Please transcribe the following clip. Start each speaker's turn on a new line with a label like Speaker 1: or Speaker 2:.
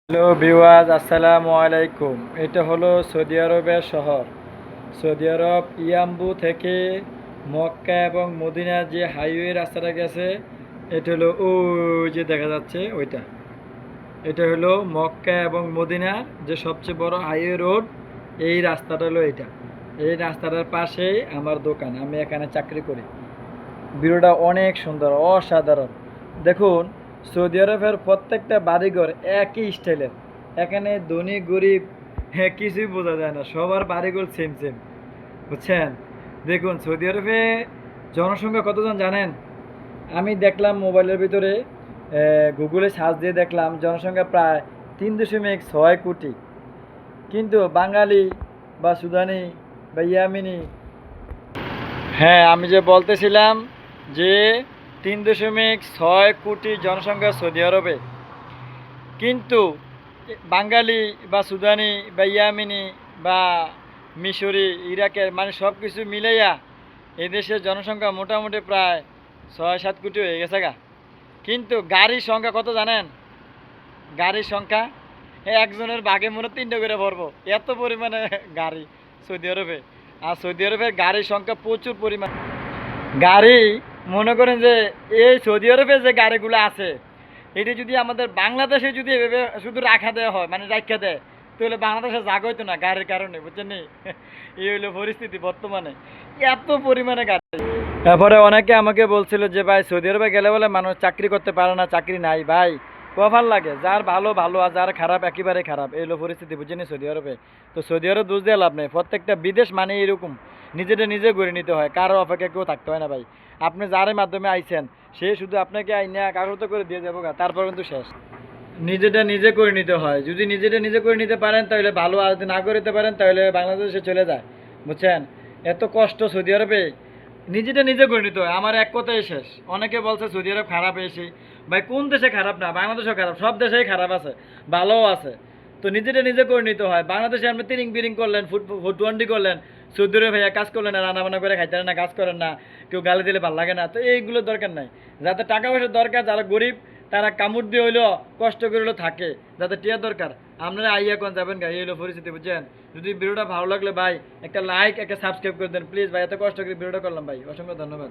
Speaker 1: Hello viewers, আসসালামু আলাইকুম। এটা হলো সৌদি আরবের শহর। সৌদি আরব ইয়াম্বু থেকে মক্কা এবং মদিনার যে হাইওয়ে রাস্তাটা গেছে, এটা হলো ওই যে দেখা যাচ্ছে ওইটা। এটা হলো মক্কা এবং মদিনার যে সবচেয়ে বড় হাইওয়ে রোড। এই রাস্তাটা হলো এটা। এই রাস্তাটার পাশেই আমার দোকান, আমি এখানে চাকরি করি। ভিউটা অনেক সুন্দর, অসাধারণ। দেখুন, সৌদি আরবের প্রত্যেকটা বাড়িঘর একই স্টাইলের। এখানে ধনী গরিব কিছুই বোঝা যায় না, সবার বাড়িঘর সেম সেম, বুঝছেন? দেখুন, সৌদি আরবে জনসংখ্যা কতজন জানেন? আমি দেখলাম মোবাইলের ভিতরে, গুগলে সার্চ দিয়ে দেখলাম জনসংখ্যা প্রায় 3.6 কোটি। কিন্তু বাঙালি বা সুদানি বা ইয়ামিনী, হ্যাঁ, আমি যে বলতেছিলাম যে 3.6 কোটি জনসংখ্যা সৌদি আরবে, কিন্তু বাঙালি বা সুদানি বা ইয়ামিনী বা মিশরি, ইরাকের মানে সব কিছু মিলাইয়া এদেশের জনসংখ্যা মোটামুটি প্রায় 6-7 কোটি হয়ে গেছে গা। কিন্তু গাড়ির সংখ্যা কত জানেন? গাড়ির সংখ্যা একজনের বাঘে মনে 3টে করে ভরবো, এত পরিমাণে গাড়ি সৌদি আরবে। আর সৌদি আরবের গাড়ির সংখ্যা প্রচুর পরিমাণ। গাড়ি, মনে করেন যে এই সৌদি আরবে যে গাড়িগুলো আছে, এটি যদি আমাদের বাংলাদেশে যদি এভাবে শুধু রাখা দেওয়া হয়, মানে রাখা দেয়, তাহলে বাংলাদেশে জাগ হইতো না গাড়ির কারণে, বুঝছেন নি? এই হইলো পরিস্থিতি বর্তমানে, এত পরিমাণে গাড়ি। তারপরে অনেকে আমাকে বলছিল যে ভাই, সৌদি আরবে গেলে বলে মানুষ চাকরি করতে পারে না, চাকরি নাই। ভাই, কপাল লাগে, যার ভালো ভালো আর যার খারাপ একেবারে খারাপ, এই হলো পরিস্থিতি, বুঝছেন সৌদি আরবে। তো সৌদি আরব দোষ দিয়ে লাভ নেই, প্রত্যেকটা বিদেশ মানে এরকম, নিজেটা নিজে গড়ে নিতে হয়, কারো অপেক্ষা কেউ থাকতে হয় না ভাই। আপনি যার মাধ্যমে আইছেন, সে শুধু আপনাকে আইনা কাগজ করে দিয়ে যাবো, তারপর কিন্তু শেষ। নিজেটা নিজে করে নিতে হয়, যদি নিজেটা নিজে করে নিতে পারেন তাহলে ভালো, আর যদি না করে নিতে পারেন তাহলে বাংলাদেশে চলে যায়, বুঝছেন? এত কষ্ট সৌদি আরবে, নিজেটা নিজে করে নিতে হয়। আমার এক কথাই শেষ। অনেকে বলছে সৌদি আরব খারাপ এসে, ভাই কোন দেশে খারাপ না? বাংলাদেশও খারাপ, সব দেশেই খারাপ আছে, ভালোও আছে। তো নিজেটা নিজে করে নিতে হয়। বাংলাদেশে আপনি তিরিং বিরিং করলেন, ফুটবন্ডি করলেন, সৌদি আরবে ভাইয়া কাজ করলেন না, রান্না বান্না করে খাইতে না, কাজ করেন না, কেউ গালি দিলে ভালো লাগে না। তো এইগুলো দরকার নাই। যাতে টাকা পয়সার দরকার, যারা গরিব তারা কামড় দিয়ে হইলেও কষ্ট করে হলেও থাকে, যাতে টিয়া দরকার, আপনারা আইয়া কোন যাবেন গা, এই হলো পরিস্থিতি, বুঝছেন? যদি ভিডিওটা ভালো লাগলে ভাই একটা লাইক, একটা সাবস্ক্রাইব করে দেন প্লিজ ভাই, এত কষ্ট করে ভিডিওটা করলাম ভাই, অসংখ্য ধন্যবাদ।